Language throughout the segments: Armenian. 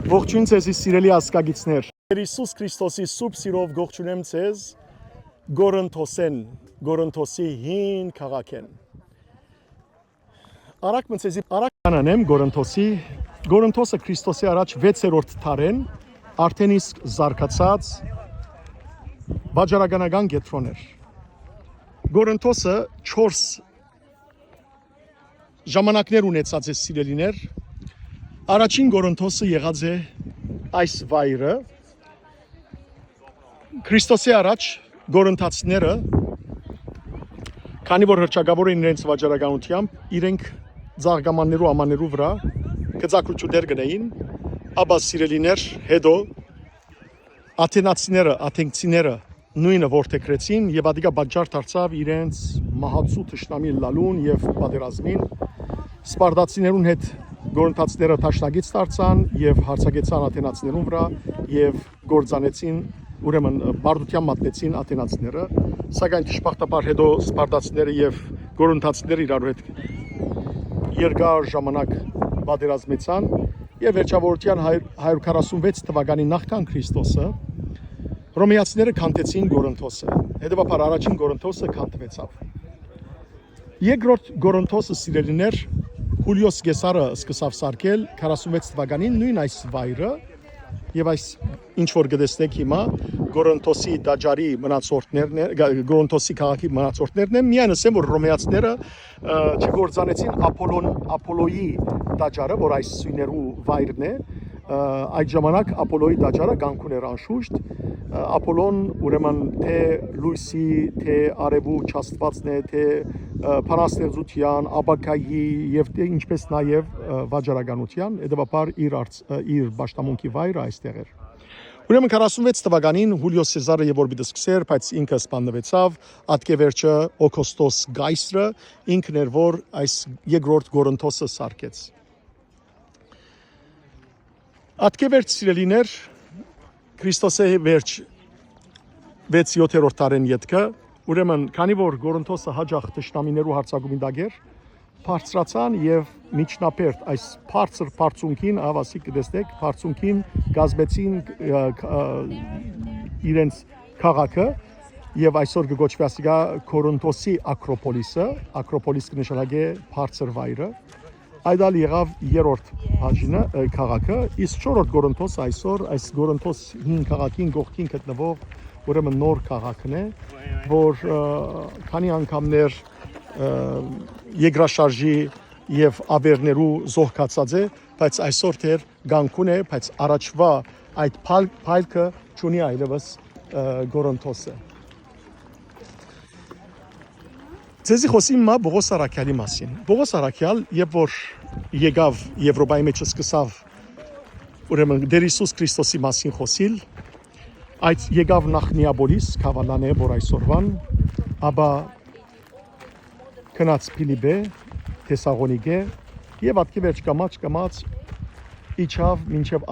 Ողջույն ձեզի սիրելի ազգագիցներ։ Հիսուս Քրիստոսի սուրբ սիրով ողջունեմ ձեզ Գորընթոսեն, Գորընթոսի հին քաղաքեն։ Արագ մցեզի արագ անեմ Գորընթոսը Քրիստոսի առաջ 6-րդ դարեն արդեն իսկ զարգացած վաճառականական կենտրոն էր։ Գորընթոսը 4 ժամանակներ ունեցած է սիրելիներ։ Առաջին Գորընթոսը եղած է այս վայրը Քրիստոսի առաջ գորընթացիները քանի որ հռչակավոր են իրենց վաճառականությամբ իրենք զարգամաններու ամաններու վրա գծակրություններ գնային ապա սիրելիներ հետո աթենացիները նույնը որդեգրեցին եւ ադիգա բաժար դարձավ իրենց մահացու թշնամի լալուն եւ պատերազմին սպարտացիներուն հետ գորընթացիները տաշնագից դարձան եւ հարցակեցան աթենացիներուն վրա եւ գործանեցին ուրեմն բարդության մատնեցին աթենացիները սակայն դժբախտաբար հետո սպարտացիները եւ գորընթացիները իրար հետ երկար ժամանակ պատերազմեցան եւ վերջավորության 146 թվականին նախքան Քրիստոսը ռոմեացիները քանդեցին Գորընթոսը հետեւաբար առաջին Գորընթոսը քանդվեցավ երկրորդ Գորընթոսը սիրելիներ Հուլիոս Կեսարը սկսավ սարքել 46 թվականին նույն այս վայրը եւ այս ինչ որ գտեսնեք հիմա Գորընթոսի դաջարի մնացորդներն են Գորընթոսի քաղաքի մնացորդներն են միայն ասեմ որ ռոմեացիները չգործանեցին Ապոլոյի դաջարը որ այս սույներու վայրն է այդ ժամանակ Ապոլոյի դաջարը Գանկուն էր անշուշտ Ապոլոն ուրեմն թե լույսի թե արևու չաստվածն է թե փանաստեղծության աբակայի եւ թե ինչպես նաեւ վաճառականության հետեւաբար իր ճշտամունքի վայրը այստեղ էր ուրեմն 46 թվականին Հուլիոս Սեզարը եւ որ պիտի սկսեր բայց ինքը սպանվեցավ ատկեվերջը Օգոստոս Գայսրը ինքն էր որ այս երկրորդ Գորընթոսը սարքեց ատկեվերջ սիրելիներ Քրիստոսի վերջ 6-7-րդ դարեն յետքը ուրեմն քանի որ Գորընթոսը հաջող թշնամիներու հարձակումին դագեր բարձրացան եւ միջնապերտ այս բարձր բարձունքին ավասիկ կտեսնեք բարձունքին գազբեցին իրենց քաղաքը եւ այսօր կգոչվի ասիկա Գորընթոսի ակրոպոլիս կնշանակե բարձր վայրը այդալ եղավ երրորդ բաժինը քաղաքը իսկ չորրորդ Գորընթոսը այսօր այս Գորընթոս հին քաղաքին գողքին գտնվող ուրեմն նոր քաղաքն է որ քանի անգամներ երկրաշարժի եւ ավերներու զոհկացած է բայց այսօր դեռ Գանկուն է բայց առաջվա այդ փալքը ճունի այլևս Գորընթոսը Ձեզի խոսիմ մա Բողոս Արաքյալի մասին Բողոս Արաքյալ երբ որ եկավ Եվրոպայի մեջ սկսավ ուրեմն Տեր Հիսուս Քրիստոսի մասին խոսիլ այդ եկավ նախ Նեապոլիս Քավալան է որ այսօրվան ապա քնած Փիլիպե Թեսաղոնիկե եւ ատքի վերջ կամաց իջավ մինչեւ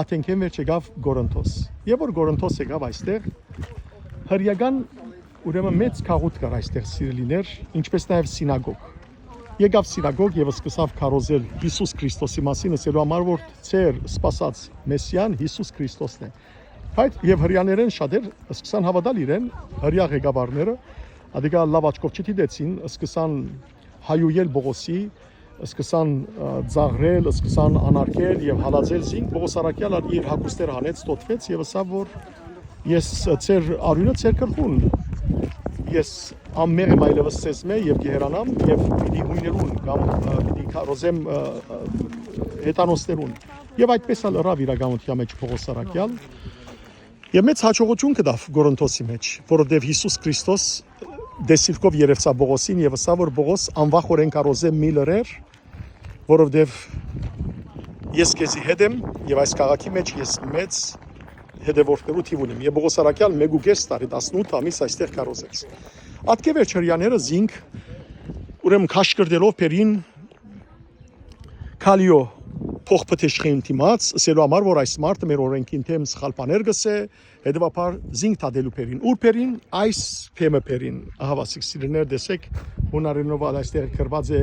Աթենքեն վերջ եկավ Գորընթոս եւ որ Գորընթոս եկավ այստեղ հրյական ուրեմն մեծ քաղուտ կար այստեղ սիրելիներ ինչպես նաեւ սինագոգ եկավ սինագոգ եւ սկսավ քարոզել Հիսուս Քրիստոսի մասին ասելու համար որ ծեր սպասած մեսիան Հիսուս Քրիստոսն է այդ եւ հрьяաներեն շատեր սկսան հավատալ իրեն հрья ղեկավարները ադիգա լավ աչքով չդիտեցին սկսան հայուել Բողոսի սկսան ծաղրել սկսան անարգել եւ հալածել զինք Բողոս Արաքյալը իր հագուստերը հանեց ստոտվեց եւ ասավ որ ես ծեր արյունը ծեր կրխուն ես ամմեր եմ այլևս սեզմե եւ գերանամ եւ պիտի հույներուն կամ պիտի քարոզեմ հետանոստերուն եւ այդպես էլ ռավ իրականության մեջ Բողոս Արաքյալ եւ մեծ հաջողություն կդավ Գորընթոսի մեջ որովհետեւ Հիսուս Քրիստոս դեսիլկով երևցա Բողոսին եւ ասա որ Բողոս անվախորեն քարոզեմ մի լրեր որովհետեւ ես քեզի հետ եմ եւ այս քաղաքի մեջ ես մեծ հետևորդներու թիվ ունեմ եւ Բողոս Արաքյալ 1.5 տարի 18 ամիս այստեղ քարոզեց ատկեվերջ հрьяաները զինք ուրեմն քաշկրտելով Պերին Կալիո փոխպտեշխին դիմաց ասելու համար որ այս մարդը մեր օրենքին թեմ սխալ բաներ գսե հետեւաբար զինք տադելու Պերին ուր Պերին այս թեմը Պերին ահավասիկ սիրներ դեսեք հունարենով այստեղ գրված է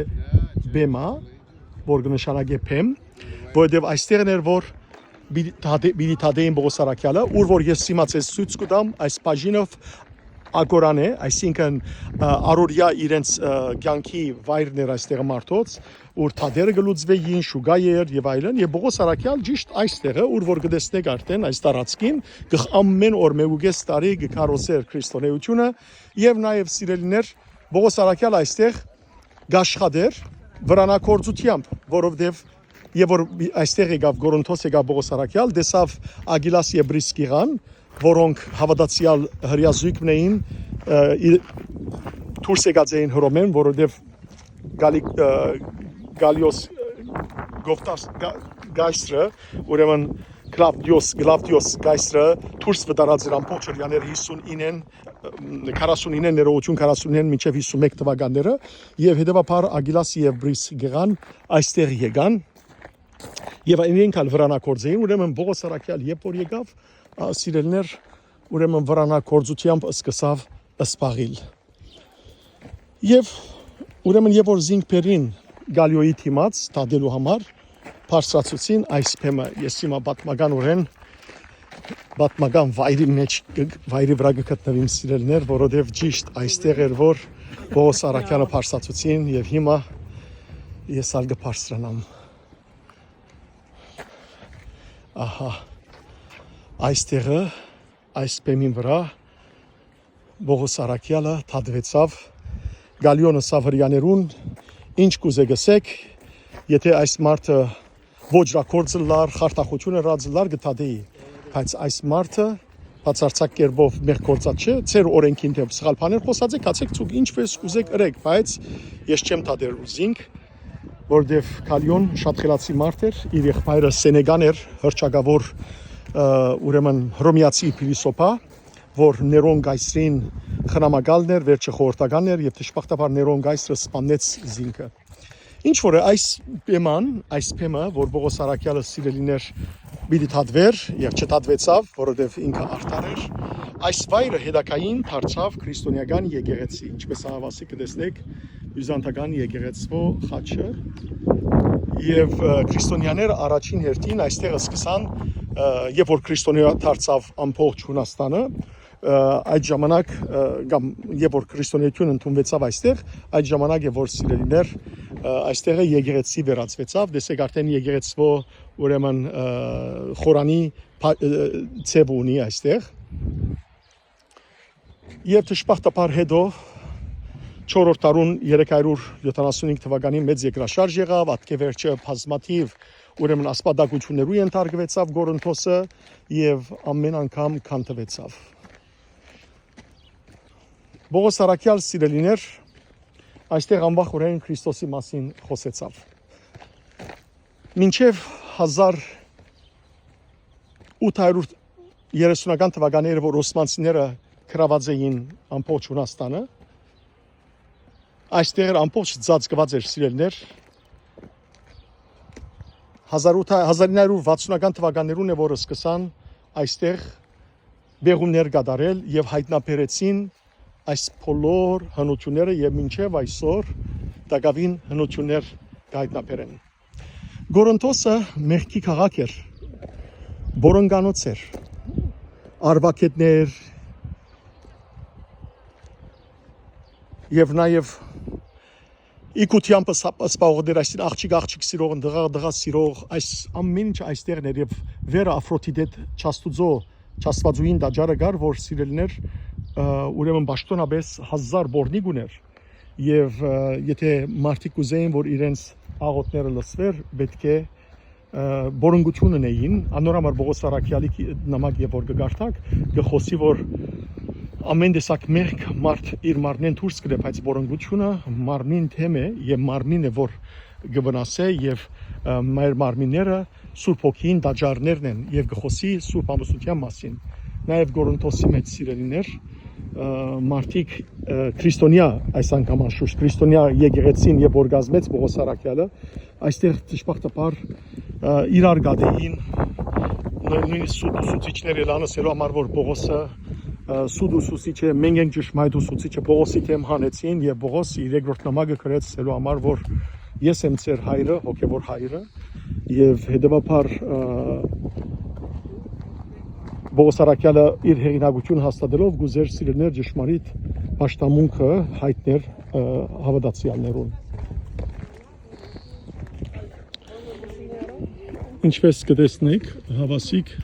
բեմա որ կնշանակե փեմ որովհետև այստեղն էր որ բիդի թադեին Պողոս Արաքյալը, ուր որ ես իմացես ցույց կտամ այս բաժինով ագորան է, այսինքն արորիա իրենց կյանքի վայրն էր այստեղ մարդոց, ուր թադերը գլուծվեին, շուգայեր եւ այլն, եւ Պողոս Արաքյալ ճիշտ այստեղը, ուր որ գտեսնեք արդեն այս տարածքին, ամեն օր մեուգես տարի գկարոսեր քրիստոնեությունը եւ նաեւ սիրելիներ Պողոս Արաքյալ այստեղ գաշխադեր վրանակորձությամբ, որովհետեւ եւ որ այստեղ եկավ Գորոնթոս եկավ Պողոս Արաքյալ, դեսավ Ագիլաս եւ Բրիսկիղան, որոնք հավատացյալ հրյազույգն էին, դուրս եկած էին Հռոմեն, որովհետեւ Գալիոս Գովտաս գայսրը, ուրեմն Գլավդիոս գայսրը դուրս վտարած էր ամբողջ հրյաներ 49 ներողություն 49 մինչև 51 թվականները եւ հետեւաբար Ագիլաս եւ Բրիսկիղան այստեղ եկան եւ իրենք ալ վրանակորձեին, ուրեմն Պողոս Արաքյալ երբ որ եկավ սիրելներ ուրեմն վրանակորձությամբ սկսավ սպաղիլ եւ ուրեմն երբ որ զինքերին Գալիոյի թիմած տադելու համար բարձրացուցին այս բեմը ես հիմա պատմական վայրի վրա գտնվիմ սիրելներ, որովհետև ճիշտ այստեղ էր որ Պողոս Արաքյալը բարձրացուցին եւ հիմա ես ալ կբարձրանամ ահա այստեղը այս բեմին վրա Պողոս Արաքյալը թադվեցավ Գալիոնը Սավրյաներուն ինչ կուզեգսեք եթե այս մարդը ոչրակորձը լար խարտախությունը ռածլար գտադեի բայց այս մարդը բացարձակ կերպով մեր կորցած չէ ծեր օրենքին դեպ սխալ բաներ խոսած եք ասեք ցուկ ինչպես կուզեք ըրեք բայց ես չեմ տադեր ուզինք որովհետև Գալիոն շատ խելացի մարդ էր իր եղբայրը Սենեգան էր հռչակավոր ուրեմն հռոմեացի փիլիսոփա որ Ներոն գայսրին խնամակալն էր վերջը խորհրդականն էր եւ դժբախտաբար Ներոն գայսրը սպանեց զինքը ինչ որ այս բեմը որ Պողոս Արաքյալը սիրելիներ բիդի թադվեր եւ չթադվեցավ որովհետեւ ինքը արդար էր այս վայրը հետակային դարձավ քրիստոնեական եկեղեցի ինչպես հավասի կտեսնեք բյուզանդական եկեղեցու խաչը եւ քրիստոնյաները առաջին հերթին այստեղ սկսան երբ որ քրիստոնեա դարձավ ամբողջ Հունաստանը այդ ժամանակ կամ երբ որ քրիստոնեությունը ընդունվեցավ այստեղ այդ ժամանակ է որ սիրելիներ այստեղը եկեղեցի վերածվեցավ դեսեք արդեն եկեղեցու ուրեմն խորանի ցև ունի այստեղ եւ դժբախտաբար հետո 4-րդ տարուն 375 թվականին մեծ երկրաշարժ եղավ ատկեվերջը բազմաթիվ ուրեմն ասպատակություններու ենթարկվեցավ Գորոնթոսը եւ ամեն անգամ քանթվեցավ Պողոս Արաքյալ սիրելիներ այստեղ անվախորեն Քրիստոսի մասին խոսեցավ մինչև 1830-ական թվականները որ օսմանցիները քրաված էին ամբողջ Հունաստանը այստեղ ամբողջ ծածկված էր սիրելիներ 1960-ական թվականներուն է որ սկսան այստեղ բեղումներ կատարել եւ հայտնաբերեցին այս բոլոր հնությունները եւ մինչեւ այսօր դակավին հնություններ հայտնաբերեն Գորոնթոսը մեղքի քաղաք էր բորոնգանոց էր արվակետներ եւ նաեւ Իգությամը սպաղողներ այսին աղջիկ սիրող դղա սիրող այս ամեն ինչ այստեղն էր եւ վերը Աֆրոդիտետ Չաստվածուին դաջարը գար որ սիրելներ ուրեմն ճշտոնապես 1000 բորնիկ ուներ եւ եթե մարդիկ ուզեին որ իրենց աղոթները լսվեր պետք է բորոնգություն ունեին անորամար Պողոս Արաքյալի նամակ եւ որ գարտակ գխոսի որ ամեն տեսակ մեղք մարդ իր մարմնին դուրս կրե բայց բորոնգությունը մարմնին թեմ է եւ մարմինը որ գվնասե եւ մեր մարմինները Սուրբ Հոգին դաջարներն են եւ գխոսի Սուրբ ամուսնության մասին նաեւ Գորոնթոսի մեջ սիրելիներ մարդիկ քրիստոնյա այս անգամ անշուշտ քրիստոնյա եկեղեցին եւ օրգազմեց Պողոս Արաքյալը այստեղ դժբախտաբար իրար գադեին նույնիսկ սուտուցիչներ լանասելու համար որ Պողոսը սուդուսուցիչը մենք ենք ճշմարիտ ուսուցիչը Պողոսի թեմ հանեցին եւ Պողոսը իր երկրորդ նամակը գրեց սելու համար որ ես եմ ծեր հայրը հոգեվոր հայրը եւ հետեւաբար Պողոս Արաքյալը իր հեղինակությունը հաստատելով գուզեր սիրելիներ ճշմարիտ պաշտամունքը հայտներ հավատացյալներուն։ Ինչպես կտեսնեք, հավասիկ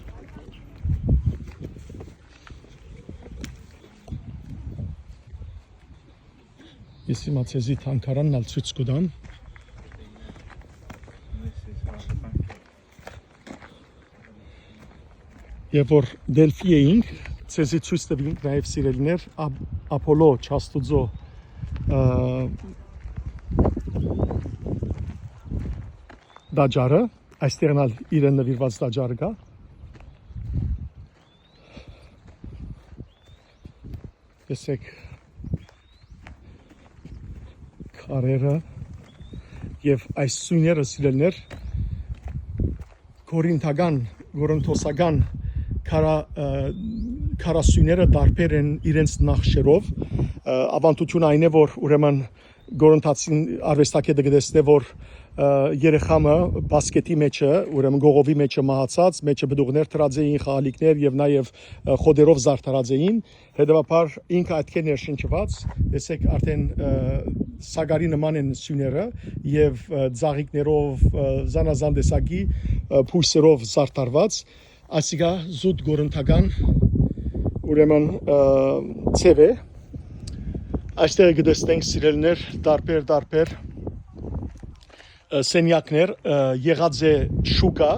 ես հիմա ցեզի թանկարանն ալ ցույց կտամ։ Եվ որ Դելֆի էինք, ցեզի ցույց տվինք նաև սիրելիներ Ապոլո Չաստուձո դաջարը, այստեղն ալ իրեն նվիրված դաջարը կա։ Տեսեք քարերը եւ այս սույները սիրելիներ կորինթական, գորընթոսական քարասույները դարբեր են իրենց նախշերով, ավանդությունը այն է, որ ուրեմն գորընթացին արվեստագետը գտեսնե, որ երեխամը բասկետի մեջը, ուրեմն գողովի մեջը մահացած, մեջը բդուղներ թրած էին, խաղալիքներ եւ նաեւ խոդերով զարդարած էին, հետեւաբար ինքը այդքան ներշնչված, տեսեք արդեն սագարի նման են սյուները եւ ծաղիկներով, զանազան տեսակի փույսերով զարդարված, այսինքա զուտ գորընթական ուրեմն ցև է, այստեղ գտեսնենք սիրելիներ դարբեր սենյակներ, եղած է շուկա,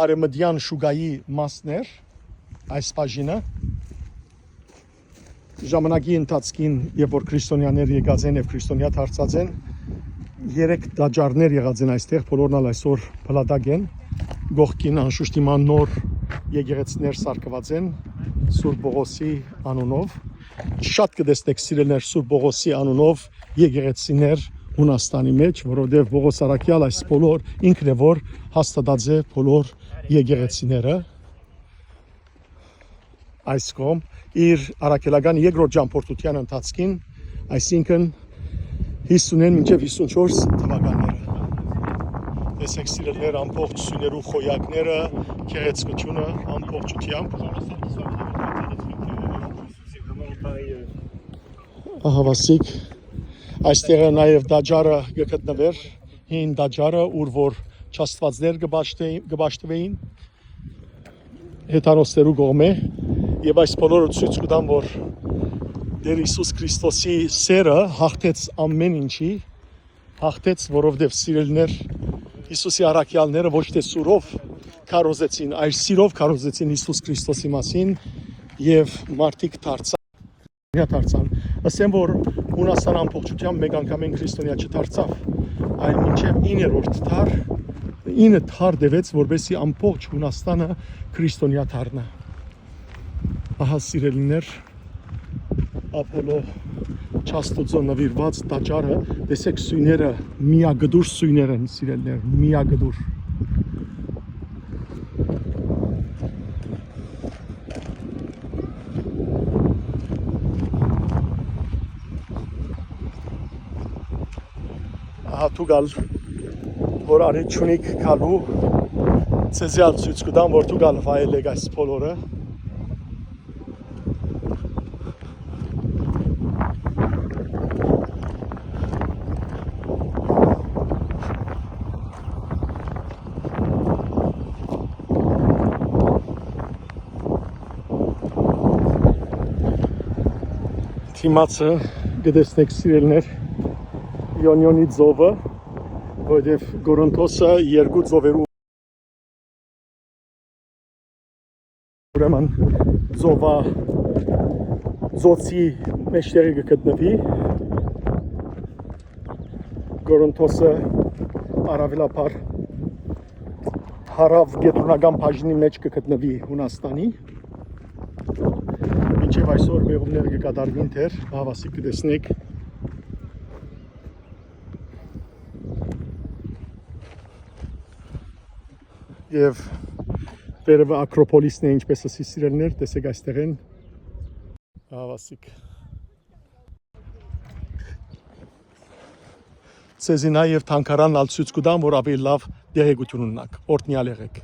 արեմդյան շուկայի մասներ, այս բաժինը, ժամանակի ընթացքին, երբ որ քրիստոնյաներ եկած են եւ քրիստոնյա դարձած են, 3 դաջարներ եղած են այստեղ, բոլորն ալ այսօր փլատակ են, գողքին անշուշտ հիմա նոր եկեղեցիներ սարքված են Սուրբ Պողոսի անունով, շատ կտեսնեք սիրելիներ Սուրբ Պողոսի անունով եկեղեցիներ Հունաստանի մեջ, որովհետև Պողոս Արաքյալ այս բոլոր ինքն է որ հաստատած է բոլոր եկեղեցիները այս կողմ իր արաքելական երկրորդ ճամփորդության ընթացքին, այսինքն 50-ին մինչև 54 թվականները։ Տեսեք սիրելիներ ամբողջ սյուներու խոյակները, քեղեցկությունը ամբողջությամբ։ Ահավասիկ այստեղ նաև դաջարը գտնվեր, հին դաջարը, ուր որ չաստվածներ կբաշխտվեին հեթանոսներու կողմէ, եւ այս բոլորը ցույց կտան, որ Տեր Հիսուս Քրիստոսի սերը հաղթեց ամեն ինչի, հաղթեց, որովհետև սիրելիներ Հիսուսի առաքյալները ոչ թե սուրով քարոզեցին, այլ սիրով քարոզեցին Հիսուս Քրիստոսի մասին եւ մարդիկ դարձան։ Ասեմ, որ Հունաստան ամբողջությամբ մեկ անգամեն քրիստոնյա չդարձավ, այլ մինչև 9 թար դեվեց, որբեսի ամբողջ Հունաստանը քրիստոնյա դառնա։ Ահա սիրելիներ, Ապոլո Չաստուձո նվիրված տաճարը, տեսեք սույները միագդուր սույներ են սիրելիներ, միագդուր։ Հատուգալ որ արիչունիկ կալու ցեզիալ ցույց կտամ, որ դուգալ վայելեք այս բոլորը։ Թիմացը գտեսնեք սիրելիներ Իոնիոնի ծովը, որովհետև Գորոնթոսը երկու ծովերու ուրեմն ծոցի մեջտեղի կգտնվի, Գորոնթոսը առավելապար հարավ գետրոնական բաժնի մեջ կգտնվի Հունաստանի, մինչև այսօր մեղումները կկատարվին թեր, հավասիկ կտեսնեք եւ վերևը Ակրոպոլիսն է, ինչպես ասի սիրելիներ, տեսեք այստեղ են հավասիկ։ Ցեզի նաեւ թանկարանն ալ ցույց կտամ, որ ավելի լավ դեղեցություն ունենաք, օրհնյալ եղեք։